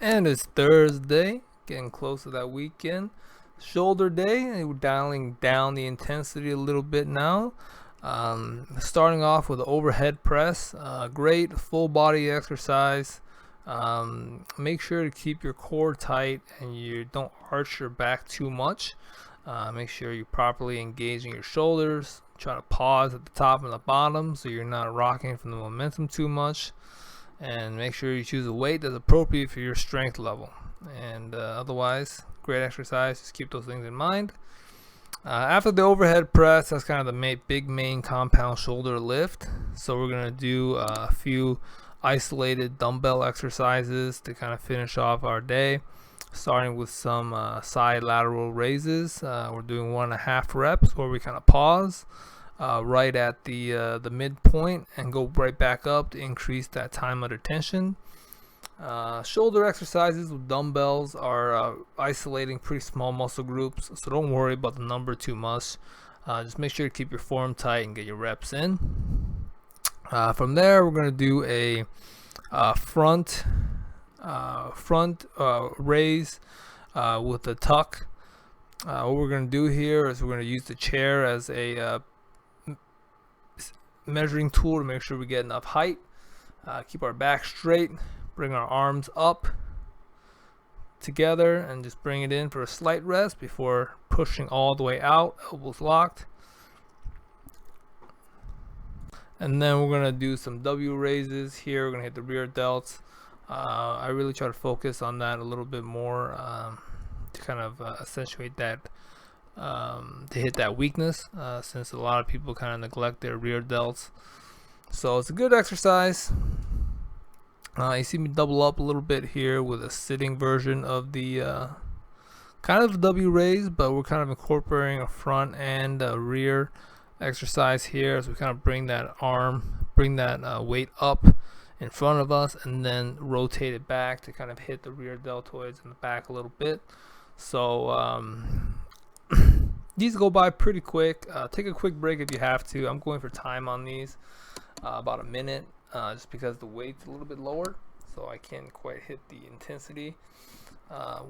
And it's Thursday, getting close to that weekend. Shoulder day, we're dialing down the intensity a little bit now. Starting off with the overhead press, great full body exercise. Make sure to keep your core tight and you don't arch your back too much. Make sure you're properly engaging your shoulders. Try to pause at the top and the bottom so you're not rocking from the momentum too much. And make sure you choose a weight that's appropriate for your strength level. And otherwise, great exercise. Just keep those things in mind. After the overhead press, that's kind of the big main compound shoulder lift. So we're going to do a few isolated dumbbell exercises to kind of finish off our day. Starting with some side lateral raises. We're doing 1.5 reps where we kind of pause right at the midpoint and go right back up to increase that time under tension. Shoulder exercises with dumbbells are isolating pretty small muscle groups, so don't worry about the number too much. Just make sure to keep your form tight and get your reps in. From there, we're going to do a front raise with a tuck. What we're going to do here is we're going to use the chair as a measuring tool to make sure we get enough height. Keep our back straight, bring our arms up together and just bring it in for a slight rest before pushing all the way out, elbows locked. And then we're going to do some W raises here. We're going to hit the rear delts. I really try to focus on that a little bit more to kind of accentuate that, to hit that weakness, since a lot of people kind of neglect their rear delts. So it's a good exercise. You see me double up a little bit here with a sitting version of the kind of W raise, but we're kind of incorporating a front and a rear exercise here as we kind of bring that weight up in front of us and then rotate it back to kind of hit the rear deltoids in the back a little bit. So these go by pretty quick. Take a quick break if you have to. I'm going for time on these, about a minute, just because the weight's a little bit lower, so I can't quite hit the intensity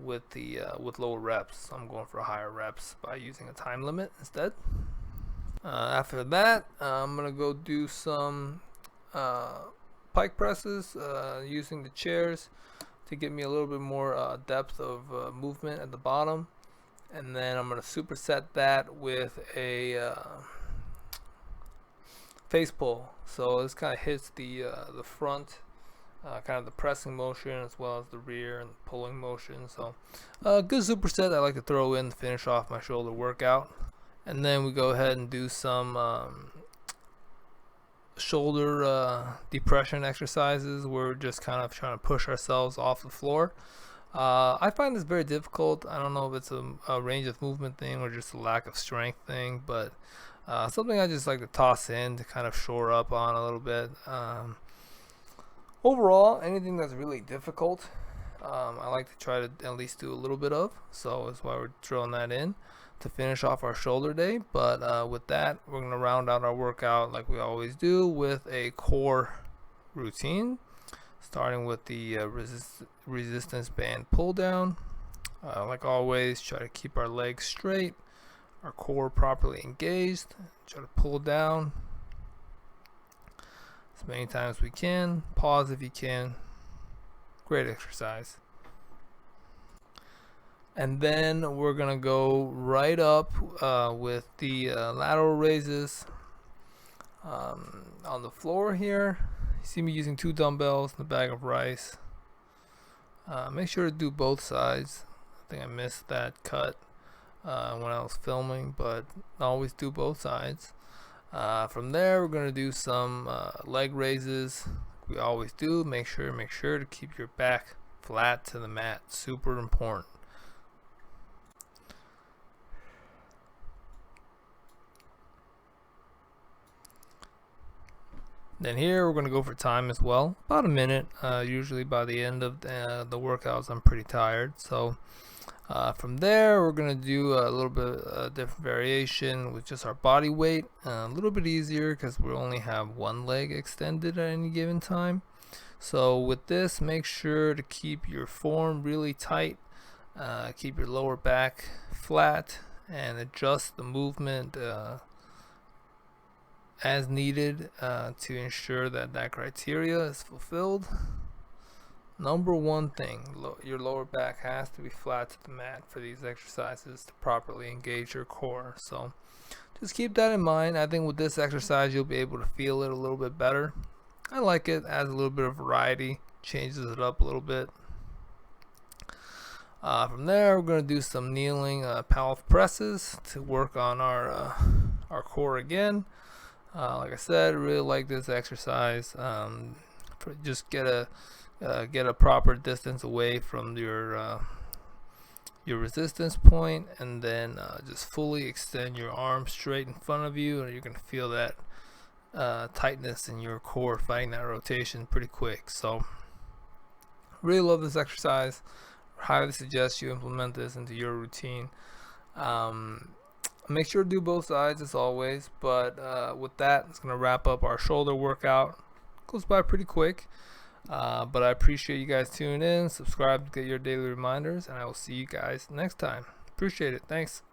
with lower reps. So I'm going for higher reps by using a time limit instead. After that, I'm gonna go do some pike presses using the chairs to give me a little bit more depth of movement at the bottom, and then I'm gonna superset that with a face pull. So this kind of hits the front, kind of the pressing motion as well as the rear and the pulling motion. So good superset I like to throw in to finish off my shoulder workout. And then we go ahead and do some shoulder depression exercises. We're just kind of trying to push ourselves off the floor. I find this very difficult. I don't know if it's a range of movement thing or just a lack of strength thing, but something I just like to toss in to kind of shore up on a little bit. Overall, anything that's really difficult, I like to try to at least do a little bit of. So that's why we're throwing that in to finish off our shoulder day. But with that, we're going to round out our workout like we always do with a core routine, starting with the resistance band pull down. Like always, try to keep our legs straight, our core properly engaged. Try to pull down as many times as we can. Pause if you can. Great exercise. And then we're gonna go right up with the lateral raises on the floor here. You see me using 2 dumbbells and a bag of rice. Make sure to do both sides. I think I missed that cut when I was filming, but always do both sides. From there, we're gonna do some leg raises. We always do. Make sure to keep your back flat to the mat. Super important. Then here we're going to go for time as well, about a minute. Usually by the end of the workouts I'm pretty tired, so from there we're going to do a little bit different variation with just our body weight, a little bit easier because we only have one leg extended at any given time. So with this, make sure to keep your form really tight, keep your lower back flat, and adjust the movement as needed to ensure that that criteria is fulfilled. Number one thing, your lower back has to be flat to the mat for these exercises to properly engage your core. So just keep that in mind. I think with this exercise you'll be able to feel it a little bit better. I like it, adds a little bit of variety, changes it up a little bit. From there, we're going to do some kneeling calf presses to work on our core again. Like I said, I really like this exercise. Just get a proper distance away from your resistance point, and then just fully extend your arms straight in front of you, and you're going to feel that tightness in your core fighting that rotation pretty quick. So really love this exercise. Highly suggest you implement this into your routine. Make sure to do both sides as always, but with that, it's going to wrap up our shoulder workout. Goes by pretty quick, but I appreciate you guys tuning in. Subscribe to get your daily reminders, and I will see you guys next time. Appreciate it. Thanks.